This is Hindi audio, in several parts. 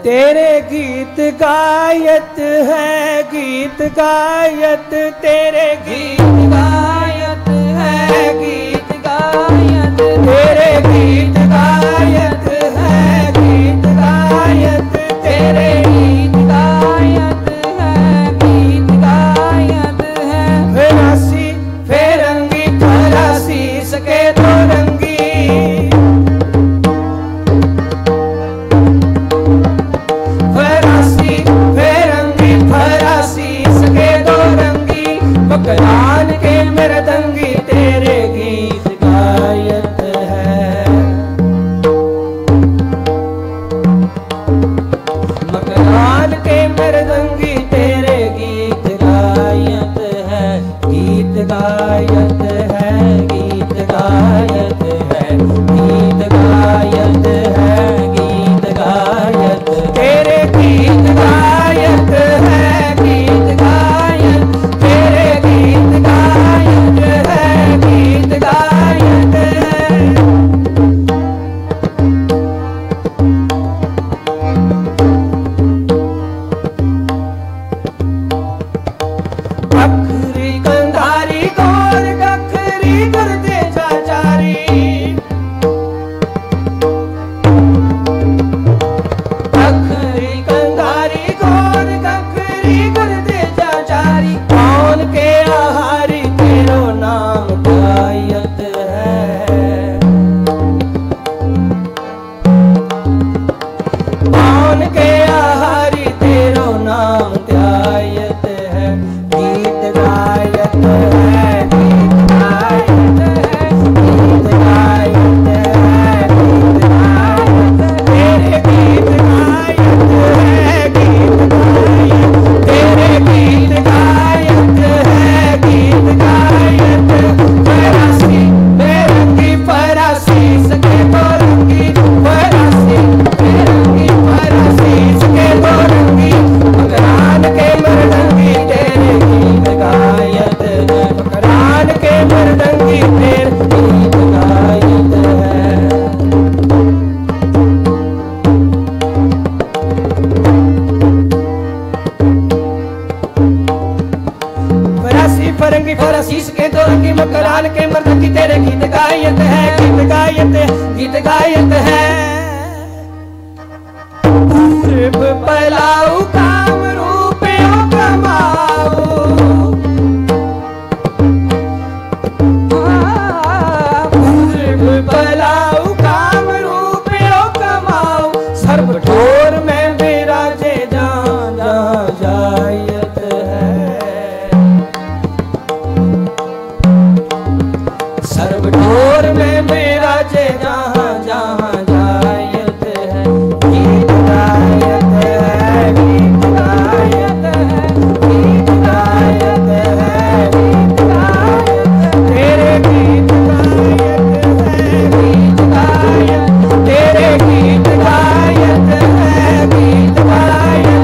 तेरे गीत गायत है, गीत गायत तेरे गीत गायत है, गीत गायत तेरे गीत गायत है, गीत गायत तेरे गीत गायत है, गीत गायत है। फरासी फेरंगी फरासी सके तो रंगी, मकरान के मृदंगी तेरे गीत गायत है, मकरान के मृदंगी तेरे गीत गायत है, गीत गायत है, गीत गायत है, गीत गायत है, गीत गायत तेरे गीत गायत है, गीत गायत तेरे गीत गायत है, गीत गायत है। अखरी कंधारी गौर गखरी गुरदे चाचारी, अखरी कंधारी गौर गखरी गुरदे चाचारी, कौन के आहारी तेरो नाम गायत है, कौन के आहारी तेरो नाम गायत है, गीत गायत है, गीत गायत है, गीत गायत है, गीत गायत तेरे गीत गायत है, गीत गायत तेरे गीत गायत है, गीत गायत फरासी बेरंगी फरासी सके तो रंगी, फरासी बेरंगी फरासी सके तो रंगी, मकरान के मृदंगी तेरे गीत गायत है, मकरान के मृदंगी तेरे गीत गायत है। फरासी फरंगी फरासी के दो रंगी, मकरान के मृदंगी तेरे गीत गायत है, गीत गायत गीत गायत है। पूर्व पलाऊ काम रूपयो कमाऊ, पूर्व पलाऊ काम रूपयो कमाऊ, सर्व ठोर में विराजे जहाँ जहाँ जायत है, सर्व ठोर में विराजे जहाँ जहाँ जायत है, गीत गायत है, गीत गायत है, गीत गायत है, गीत गायत तेरे गीत गायत है, गीत गायत तेरे गीत गायत है, गीत गायत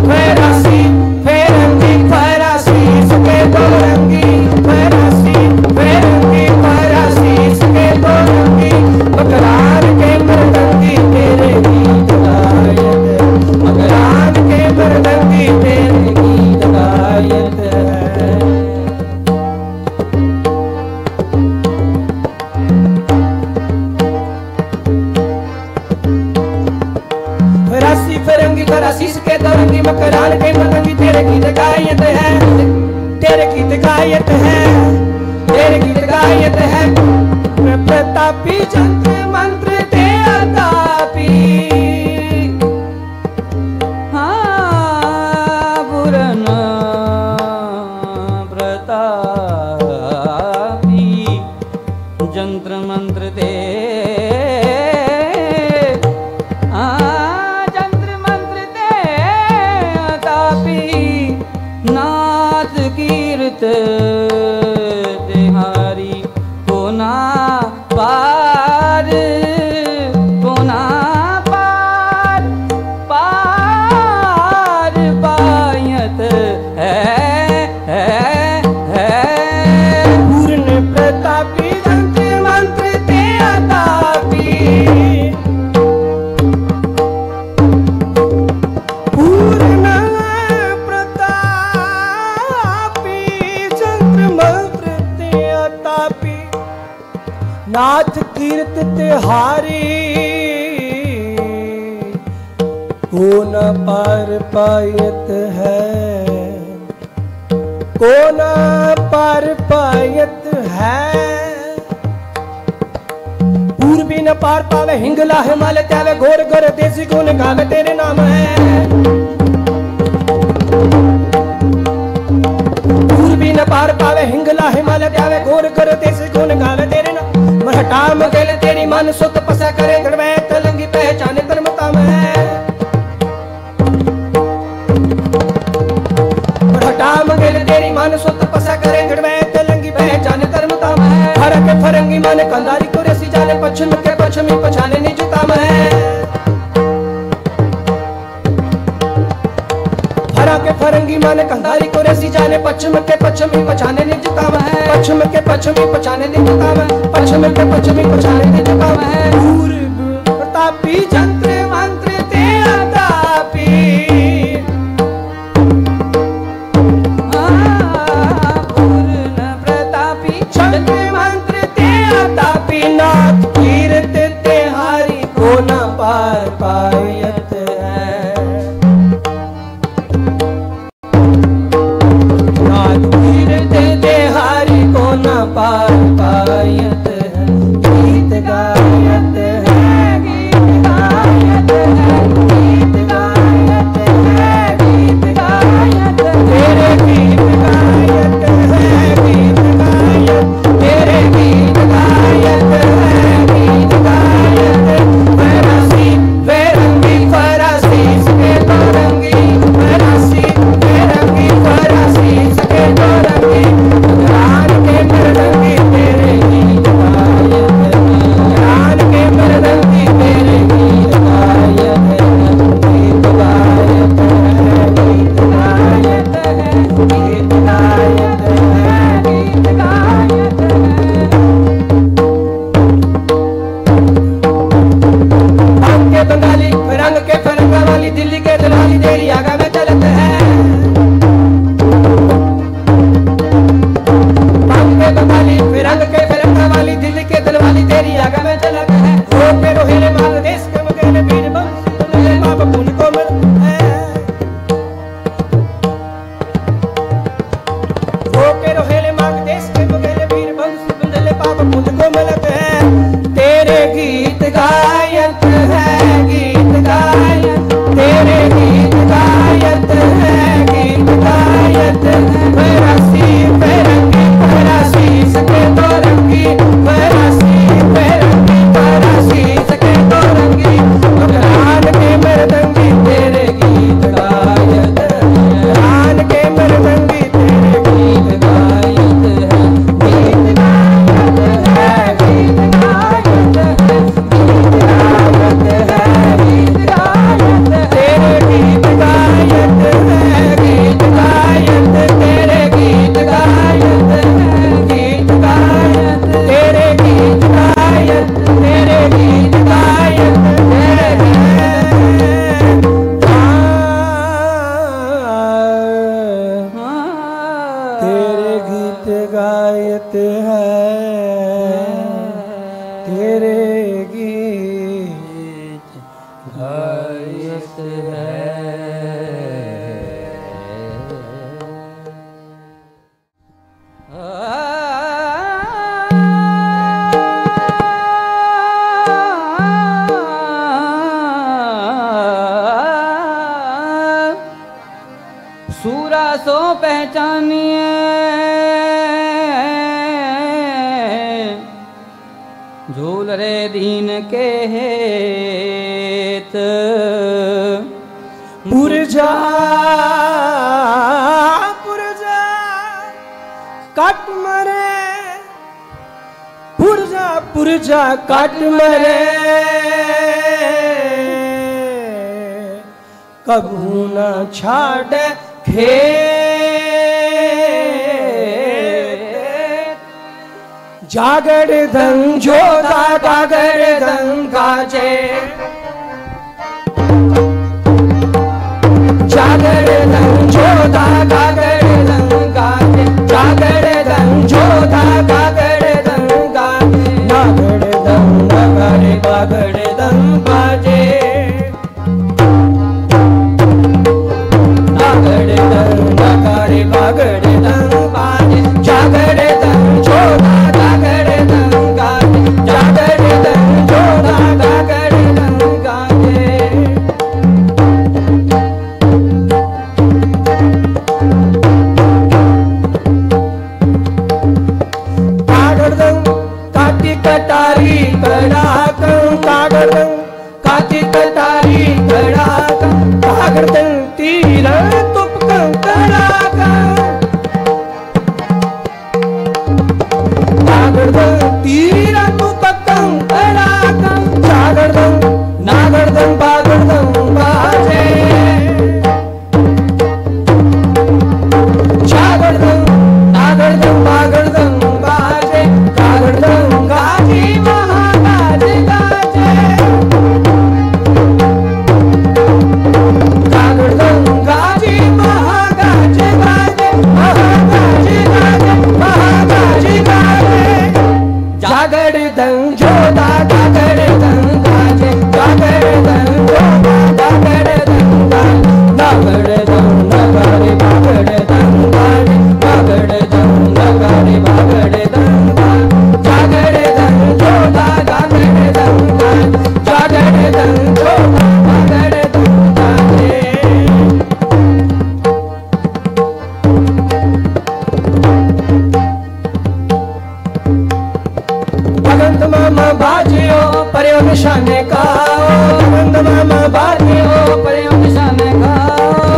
फरासी फेरंगी फरासी सके तो रंगी, फरासी फेरंगी फरासी सके तो रंगी, मकरान के मृदंगी तेरे गीत गायत है, मकरान के मृदंगी तेरे गीत गायत है। फरासी फिरंगी फरासी सके तो रंगी, मकरान के मृदंगी तेरे गीत गायत है, तेरे गीत गायत है, तेरे गीत गायत है। प्रतापी जंत्र मंत्र ते अतापी, हाँ बुरन प्रतापी जंत्र मंत्र ते जंत्र मंत्र ते अतापी, नाथ कीर्त तिहारी को ना पार को ना तिहारी को न पार पायत है, को न पार पायत है। पूर्वी न पार पावे हिंगला हिमालय त्यावे, घोर घोर देसी गुण गावे तेरे नाम है। पूर्वी न पार पावे हिंगला हिमालय त्यावे, घोर घोर देसी गुण गावे तेरे नाम। मरहटा मगेल तेरी मन सुत पसा करे, गड़वे तलंगी पहचाने धर्मता में। मरहटा मगेल तेरी मन सुत पसा करे, गड़वे तलंगी पहचाने धर्मता में। फरक फरंगी मन कंधारी को रसी जाने, पश्चिम के पश्चिमी पछाने निजता में। फरक फरंगी मन कंधारी को रसी जाने, पश्चिम के पश्चिमी पछाने निजता में। पश्चिम के पश्चिमी पछाने निजता में, पश्चिम के पश्चिमी पछाने निजता में। पूर्व प्रतापी जंत्र मंत्र तेरा तापी, पूर्ण प्रतापी जंत्र मंत्र तेरा तापी। नाथ कीर्त तिहारी को न पार पायत है, नाथ कीर्त तिहारी को न पार पायत है। गीत गायत है, गीत गायत है, गीत गायत है, गीत गायत है। तेरे गीत गायत है, गीत गायत, तेरे गीत गायत है, गीत गायत। फरासी बेरंगी फरासी सके तो रंगी, फरासी बेरंगी फरासी सके तो रंगी। रान के मरदंगी तेरे गीत गायत है, रान के मरदंगी तेरे गीत गायत है। गीत गायत है, गीत गायत है, गीत गायत है, गीत गायत है। हम के बंगाली रंग के फरंगा वाली, दिल्ली के दलाली तेरी आगा में चलत है। हम के बंगाली रंग के फरंगा वाली, दिल्ली के दलवाली तेरी आगा में चलत है। वो पे रोहेले माल देश के मगेले वीर बंश तुमने बाप पुन को मिल है। वो के रोहेले माल देश के मगेले वीर बंश तुमने बाप पुन को मिलत है। तेरे गीत गायत है, गीत गायत, तेरे गीत गायत है, गीत गायत। फरासी बेरंगी फरासी सके तो रंगी, फरासी बेरंगी फरासी सके तो रंगी। रान के मरदंगी तेरे गीत गायत है, रान के मरदंगी तेरे गीत गायत है। गीत गायत है, गीत गायत है, गीत गायत है, गीत गायत। तेरे गीत गायत है, गीत गायत, तेरे गीत गायत है, गीत गायत। तेरे गीत गायत, तेरे गीत गायत, तेरे तेरे गीत गायत है, तेरे गीत गायत है। सूरा सो पहचानिए, झूल रे दीन के हेत। पुरजा पुरजा काट मरे, पुरजा पुरजा काट मरे। कभू न छाड़ खेत, जागर धन जोधा गागर धन गाजे, जागर धन जोधा गागर धन गाजे, जागर धन जोधा गागर धन गाजे। नागर धन जागड़ दम बाजे नागड़ दम नगारे बागड़ दम बाजे जागड़ दम छोड़ा जागड़ दम गाजे जागड़ दम छोड़ा जागड़ दम गाजे कटारी कड़ाकं कागड़ं काटी कटारी कड़ाकं कागड़ं तीर तुपकं कड़ाकं कागड़ं तीर तुपकं कड़ाकं कागड़ं नागड़ं बागड़ं बाजे जागड़ं नागड़ं बागड़ं बाजे कागड़ं निशाने का बंद मामा बाजियो पर्यो निशाने का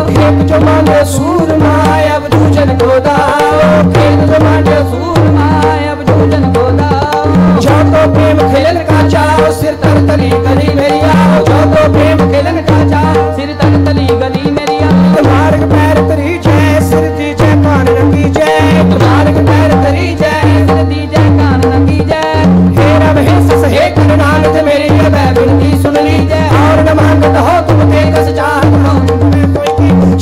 खेत जो माने सूरमा अब जूझन को दाओ खेत जो माने सूरमा अब जूझन को दाओ जो तो प्रेम खेलन का चाओ सिर तर तली गली मेरी आओ जो तो प्रेम खेलन का चाओ सिर तर तली गली मेरी आओ तुम्हारे पैर तरी जय सिर दी जय कान रंगी जय तुम्हारे पैर तरी जय सिर दी जय कान रंगी जय हेरा महेश सहे करनान ते मेरी विनती सुन लीजिए और न मांगत हो तुम तेजस चाहत हो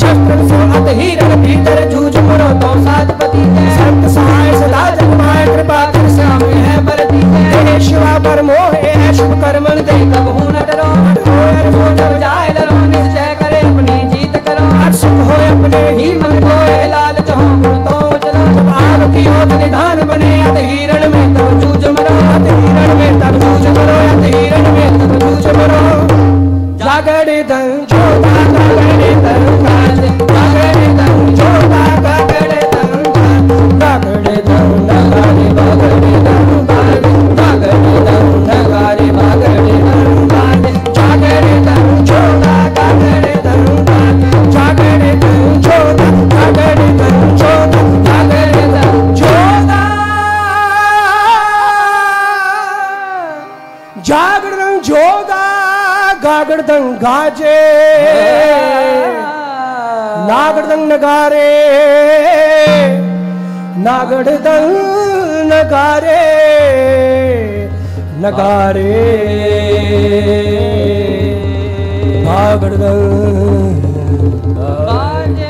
शस्त्र सोहत हीरन भीतर जूझ करो तो साधपति संत सहाय सदा जगमाय कृपा कर श्याम है बरती हे शिवा पर मोह है शुभ कर्मन दे कबहू न डरो हो जब जाए डरो निश्चय करे अपनी जीत करो सुख हो अपने ही मन को लालच हो गुण तो चलो जब आग की ओर निधान बने अत हिरण में तब जूझ मरो अत हिरण में तब जूझ मरो अत हिरण में तब जूझ मरो जागड़ दं जोड़ा जागड़ दं गाजे जागड़ दं जोड़ा जागड़ दं जागड़ दं नगारे बागड़ दं बाजे जागड़ दं नगारे बागड़ दं बाजे जागड़ दं जोड़ा जागड़ दं बाजे जागड़ दं जोड़ा जागड़ दं जोड़ा जागड़ दं जोड़ा जागरण जोदा गागड़दंग गाजे नागड़दंग नगारे नागड़दंग नगारे नगारे गागड़दंग गाजे